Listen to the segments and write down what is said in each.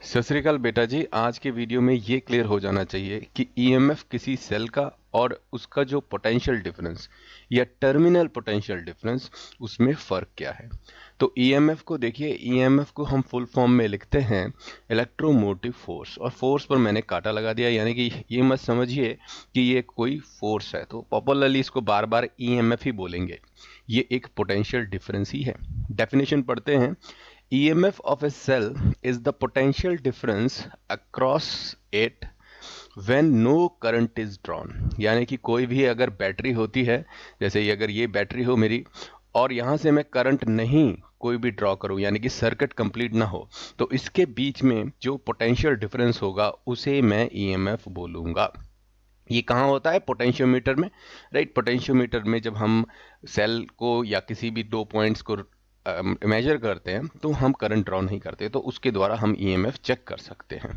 सत श्री अकाल बेटा जी। आज के वीडियो में ये क्लियर हो जाना चाहिए कि ईएमएफ किसी सेल का और उसका जो पोटेंशियल डिफरेंस या टर्मिनल पोटेंशियल डिफरेंस, उसमें फ़र्क क्या है। तो ईएमएफ को देखिए, ईएमएफ को हम फुल फॉर्म में लिखते हैं इलेक्ट्रोमोटिव फोर्स, और फोर्स पर मैंने कांटा लगा दिया, यानी कि ये मत समझिए कि ये कोई फोर्स है। तो पॉपुलरली इसको बार बार ईएमएफ ही बोलेंगे, ये एक पोटेंशियल डिफरेंस ही है। डेफिनेशन पढ़ते हैं। EMF of a cell is the potential difference across it when no current is drawn। यानी कि कोई भी अगर बैटरी होती है, जैसे अगर ये बैटरी हो मेरी और यहाँ से मैं करंट नहीं कोई भी ड्रॉ करूँ, यानी कि सर्किट कंप्लीट ना हो, तो इसके बीच में जो पोटेंशियल डिफरेंस होगा उसे मैं EMF बोलूँगा। ये कहाँ होता है? पोटेंशियोमीटर में, राइट। पोटेंशियोमीटर में जब हम सेल को या किसी भी दो पॉइंट्स को मेजर करते हैं तो हम करंट ड्रॉ नहीं करते, तो उसके द्वारा हम ईएमएफ चेक कर सकते हैं।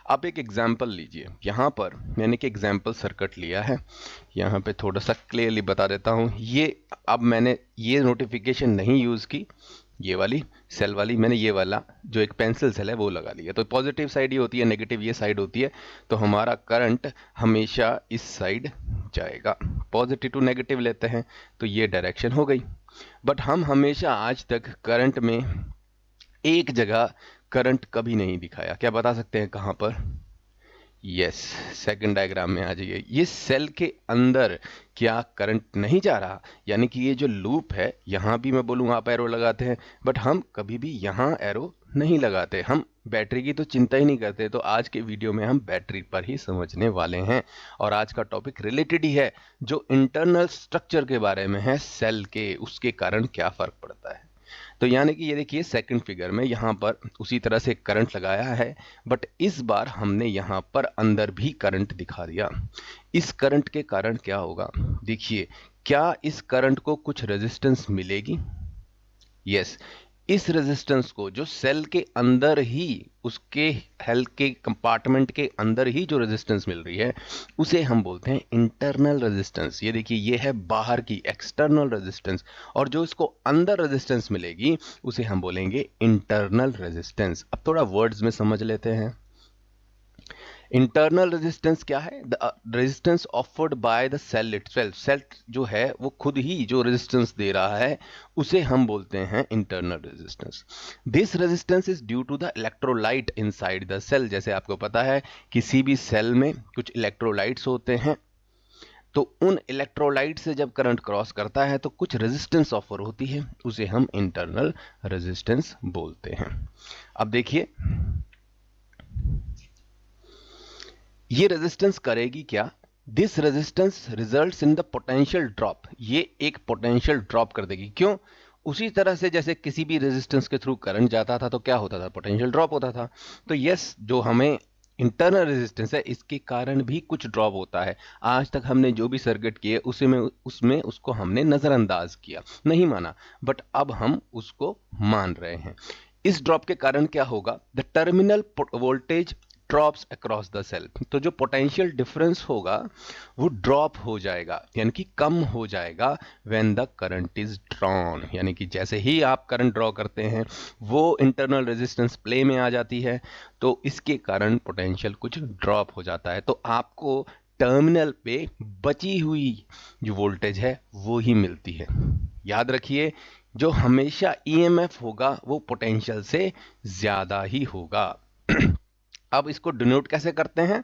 आप एक एग्जांपल लीजिए। यहाँ पर मैंने एक एग्जांपल सर्किट लिया है, यहाँ पे थोड़ा सा क्लियरली बता देता हूँ। ये अब मैंने ये नोटिफिकेशन नहीं यूज़ की, ये वाली सेल वाली, मैंने ये वाला जो एक पेंसिल सेल है वो लगा लिया। तो पॉजिटिव साइड ये होती है, नेगेटिव ये साइड होती है, तो हमारा करंट हमेशा इस साइड जाएगा। पॉजिटिव टू नेगेटिव लेते हैं तो ये डायरेक्शन हो गई। बट हम हमेशा आज तक करंट में एक जगह करंट कभी नहीं दिखाया। क्या बता सकते हैं कहाँ पर? यस, सेकंड डायग्राम में आ जाइए। ये सेल के अंदर क्या करंट नहीं जा रहा, यानी कि ये जो लूप है, यहाँ भी मैं बोलूँगा आप एरो लगाते हैं, बट हम कभी भी यहाँ एरो नहीं लगाते। हम बैटरी की तो चिंता ही नहीं करते। तो आज के वीडियो में हम बैटरी पर ही समझने वाले हैं, और आज का टॉपिक रिलेटेड ही है, जो इंटरनल स्ट्रक्चर के बारे में है सेल के, उसके कारण क्या फ़र्क पड़ता है। तो यानी कि ये देखिए सेकंड फिगर में यहाँ पर उसी तरह से करंट लगाया है, बट इस बार हमने यहाँ पर अंदर भी करंट दिखा दिया। इस करंट के कारण क्या होगा? देखिए, क्या इस करंट को कुछ रेजिस्टेंस मिलेगी? यस, इस रेजिस्टेंस को जो सेल के अंदर ही, उसके हेल्थ के कंपार्टमेंट के अंदर ही जो रेजिस्टेंस मिल रही है, उसे हम बोलते हैं इंटरनल रेजिस्टेंस। ये देखिए, ये है बाहर की एक्सटर्नल रेजिस्टेंस, और जो इसको अंदर रेजिस्टेंस मिलेगी उसे हम बोलेंगे इंटरनल रेजिस्टेंस। अब थोड़ा वर्ड्स में समझ लेते हैं। इंटरनल रेजिस्टेंस क्या है? The resistance offered by the cell itself. Cell जो है वो खुद ही जो रेजिस्टेंस दे रहा है उसे हम बोलते हैं internal resistance. This resistance is due to the electrolyte inside the cell. जैसे आपको पता है किसी भी सेल में कुछ इलेक्ट्रोलाइट्स होते हैं, तो उन इलेक्ट्रोलाइट से जब करंट क्रॉस करता है तो कुछ रेजिस्टेंस ऑफर होती है, उसे हम इंटरनल रेजिस्टेंस बोलते हैं। अब देखिए, ये रेजिस्टेंस करेगी क्या? This resistance results in the potential drop. ये एक पोटेंशियल ड्रॉप कर देगी। क्यों? उसी तरह से जैसे किसी भी रेजिस्टेंस के थ्रू करंट जाता था तो क्या होता था? पोटेंशियल ड्रॉप होता था। तो यस, जो हमें इंटरनल रेजिस्टेंस है इसके कारण भी कुछ ड्रॉप होता है। आज तक हमने जो भी सर्किट किए उसमें उसको हमने नज़रअंदाज किया, नहीं माना, बट अब हम उसको मान रहे हैं। इस ड्रॉप के कारण क्या होगा? The terminal voltage drops across the cell. तो जो पोटेंशियल डिफरेंस होगा वो ड्रॉप हो जाएगा, यानी कि कम हो जाएगा when the current is drawn. यानी कि जैसे ही आप करंट ड्रॉ करते हैं वो इंटरनल रेजिस्टेंस प्ले में आ जाती है, तो इसके कारण पोटेंशियल कुछ ड्रॉप हो जाता है। तो आपको टर्मिनल पे बची हुई जो वोल्टेज है वो ही मिलती है। याद रखिए, जो हमेशा ईएमएफ होगा वो पोटेंशियल से ज्यादा ही होगा। अब इसको डिनोट कैसे करते हैं?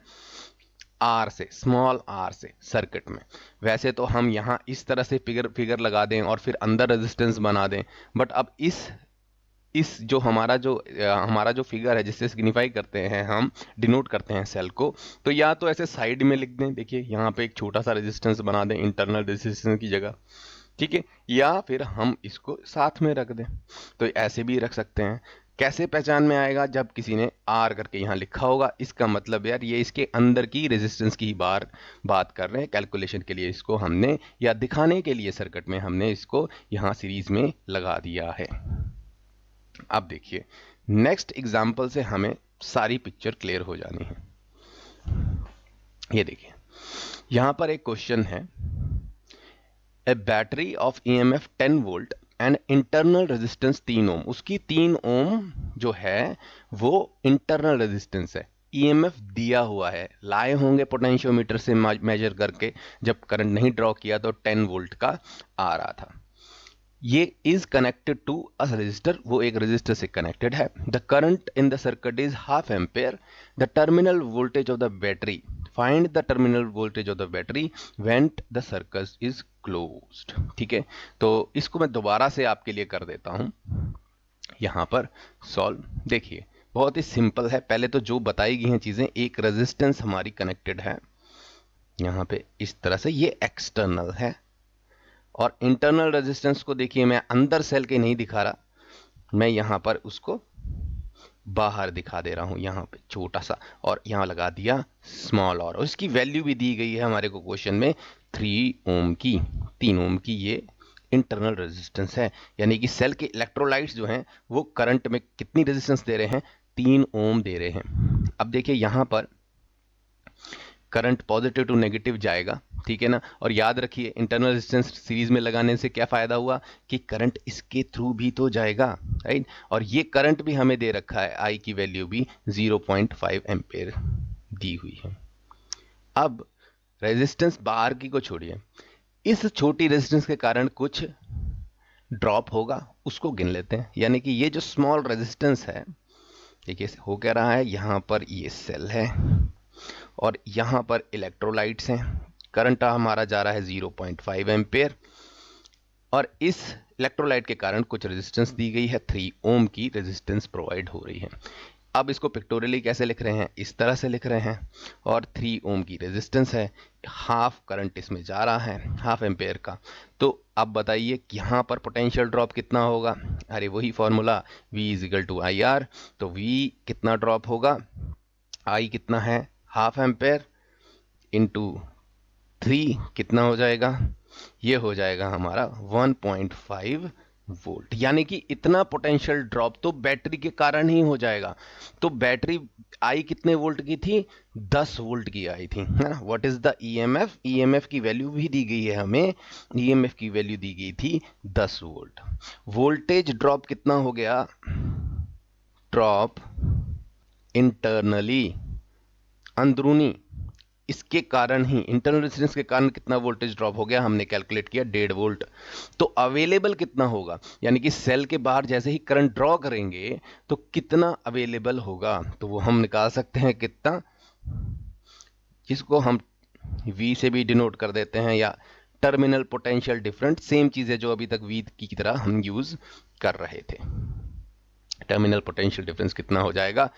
आर से, स्मॉल आर से सर्किट में। वैसे तो हम यहाँ इस तरह से फिगर लगा दें और फिर अंदर रेजिस्टेंस बना दें, बट अब इस जो हमारा जो फिगर है जिससे सिग्निफाई करते हैं, हम डिनोट करते हैं सेल को, तो या तो ऐसे साइड में लिख दें, देखिए यहाँ पे एक छोटा सा रेजिस्टेंस बना दें इंटरनल रेजिस्टेंस की जगह, ठीक है, या फिर हम इसको साथ में रख दें, तो ऐसे भी रख सकते हैं। कैसे पहचान में आएगा? जब किसी ने आर करके यहाँ लिखा होगा, इसका मतलब यार ये इसके अंदर की रेजिस्टेंस की बात कर रहे हैं। कैलकुलेशन के लिए इसको हमने, या दिखाने के लिए सर्किट में हमने इसको यहाँ सीरीज में लगा दिया है। अब देखिए, नेक्स्ट एग्जाम्पल से हमें सारी पिक्चर क्लियर हो जानी है। ये देखिए, यहाँ पर एक क्वेश्चन है। A battery of EMF 10 volt and internal resistance 3 ओम, उसकी 3 ओम जो है वो इंटरनल रेजिस्टेंस है। ईएमएफ दिया हुआ है, लाए होंगे पोटेंशियोमीटर से मेजर करके, जब करंट नहीं ड्रॉ किया तो 10 वोल्ट का आ रहा था। ये is connected to a resistor, वो एक रजिस्टर से कनेक्टेड है। The current in the circuit is half ampere. The terminal voltage of the battery, find the terminal voltage of the battery when the circuit is closed. ठीक है, तो इसको मैं दोबारा से आपके लिए कर देता हूं यहां पर सॉल्व। देखिए बहुत ही सिंपल है, पहले तो जो बताई गई हैं चीजें, एक रेजिस्टेंस हमारी कनेक्टेड है यहां पे इस तरह से, ये एक्सटर्नल है, और इंटरनल रेजिस्टेंस को देखिए मैं अंदर सेल के नहीं दिखा रहा, मैं यहां पर उसको बाहर दिखा दे रहा हूं, यहां पे छोटा सा, और यहां लगा दिया स्मॉल और इसकी वैल्यू भी दी गई है हमारे को क्वेश्चन में 3 ओम की, 3 ओम की ये इंटरनल रेजिस्टेंस है। यानी कि सेल के इलेक्ट्रोलाइट्स जो हैं वो करंट में कितनी रेजिस्टेंस दे रहे हैं, 3 ओम दे रहे हैं। अब देखिए यहां पर करंट पॉजिटिव टू नेगेटिव जाएगा, ठीक है ना, और याद रखिए इंटरनल रेजिस्टेंस सीरीज में लगाने से क्या फायदा हुआ कि करंट इसके थ्रू भी तो जाएगा, राइट, और ये करंट भी हमें दे रखा है, आई की वैल्यू भी 0.5 एम्पेयर दी हुई है। अब रेजिस्टेंस बाहर की को छोड़िए, इस छोटी रेजिस्टेंस के कारण कुछ ड्रॉप होगा, उसको गिन लेते हैं। यानी कि ये जो स्मॉल रेजिस्टेंस है, देखिए हो क्या रहा है, यहां पर ये सेल है और यहां पर इलेक्ट्रोलाइट्स हैं, करंट हमारा जा रहा है 0.5 एम्पेयर, और इस इलेक्ट्रोलाइट के कारण कुछ रेजिस्टेंस दी गई है, 3 ओम की रेजिस्टेंस प्रोवाइड हो रही है। अब इसको पिक्टोरियली कैसे लिख रहे हैं, इस तरह से लिख रहे हैं, और 3 ओम की रेजिस्टेंस है, हाफ करंट इसमें जा रहा है, हाफ एम्पेयर का। तो अब बताइए कि यहां पर पोटेंशियल ड्रॉप कितना होगा, अरे वही formula V is equal to I R, तो V कितना ड्रॉप होगा, I कितना है हाफ एम्पेयर इंटू 3 कितना हो जाएगा, ये हो जाएगा हमारा 1.5 वोल्ट। यानी कि इतना पोटेंशियल ड्रॉप तो बैटरी के कारण ही हो जाएगा। तो बैटरी आई कितने वोल्ट की थी, 10 वोल्ट की आई थी, है ना। What is the EMF, EMF की वैल्यू भी दी गई है हमें, ईएमएफ की वैल्यू दी गई थी 10 वोल्ट। वोल्टेज ड्रॉप कितना हो गया, ड्रॉप इंटरनली, अंदरूनी, इसके कारण ही इंटरनल रेजिस्टेंस के कारण कितना वोल्टेज ड्रॉप हो गया, हमने कैलकुलेट किया 1.5 वोल्ट। तो अवेलेबल कितना होगा, यानी कि सेल के बाहर जैसे ही करंट ड्रॉ करेंगे तो कितना अवेलेबल होगा, तो वो हम निकाल सकते हैं कितना, जिसको हम V से भी डिनोट कर देते हैं, या टर्मिनल पोटेंशियल डिफरेंस, सेम चीज है जो अभी तक V की तरह हम यूज कर रहे थे। टर्मिनल पोटेंशियल डिफरेंस कितना हो जाएगा,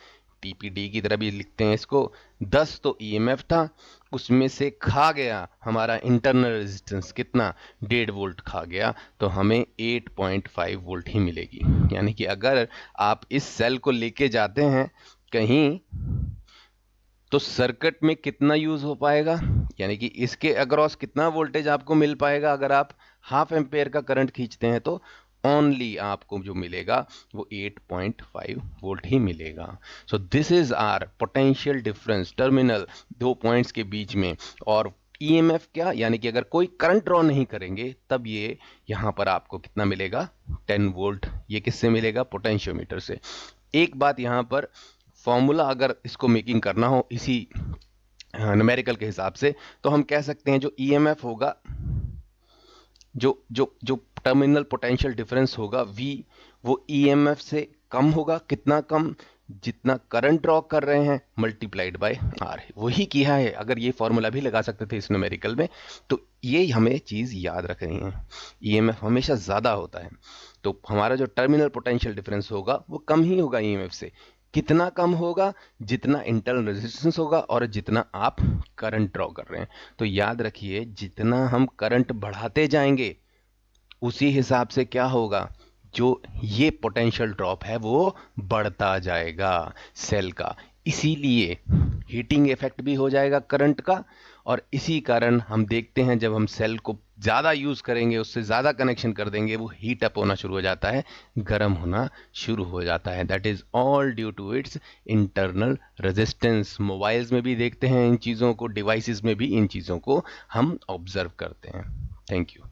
टीपीडी की तरह भी लिखते हैं इसको, 10 तो ईएमएफ था, उसमें से खा गया हमारा इंटरनल रेजिस्टेंस कितना, 1.5 वोल्ट खा गया, तो हमें 8.5 वोल्ट ही मिलेगी। यानी कि अगर आप इस सेल को लेके जाते हैं कहीं तो सर्किट में कितना यूज हो पाएगा, यानी कि इसके अक्रॉस कितना वोल्टेज आपको मिल पाएगा, अगर आप हाफ एम्पेयर का करंट खींचते हैं तो ओनली आपको जो मिलेगा वो 8.5 वोल्ट ही मिलेगा। So this is our potential difference terminal, दो पॉइंट्स के बीच में, और ईएमएफ क्या, यानी कि अगर कोई करंट ड्रॉ नहीं करेंगे तब ये यहां पर आपको कितना मिलेगा, 10 वोल्ट। ये किससे मिलेगा, पोटेंशियोमीटर से। एक बात यहां पर, फॉर्मूला अगर इसको मेकिंग करना हो इसी न्यूमेरिकल के हिसाब से, तो हम कह सकते हैं जो ईएमएफ होगा, जो जो जो टर्मिनल पोटेंशियल डिफरेंस होगा V, वो ईएमएफ से कम होगा, कितना कम, जितना करंट ड्रॉ कर रहे हैं मल्टीप्लाइड बाय आर, वही किया है। अगर ये फॉर्मूला भी लगा सकते थे इस न्यूमेरिकल में, तो ये हमें चीज याद रखनी है, ईएमएफ हमेशा ज्यादा होता है, तो हमारा जो टर्मिनल पोटेंशियल डिफरेंस होगा वो कम ही होगा ईएमएफ से। कितना कम होगा, जितना इंटरनल रेजिस्टेंस होगा और जितना आप करंट ड्रॉ कर रहे हैं। तो याद रखिए जितना हम करंट बढ़ाते जाएंगे उसी हिसाब से क्या होगा, जो ये पोटेंशियल ड्रॉप है वो बढ़ता जाएगा सेल का। इसीलिए हीटिंग इफेक्ट भी हो जाएगा करंट का, और इसी कारण हम देखते हैं जब हम सेल को ज़्यादा यूज़ करेंगे, उससे ज़्यादा कनेक्शन कर देंगे, वो हीट अप होना शुरू हो जाता है, गर्म होना शुरू हो जाता है। That is all due to its internal resistance. Mobiles में भी देखते हैं इन चीज़ों को, डिवाइसेस में भी इन चीज़ों को हम ऑब्जर्व करते हैं। Thank you.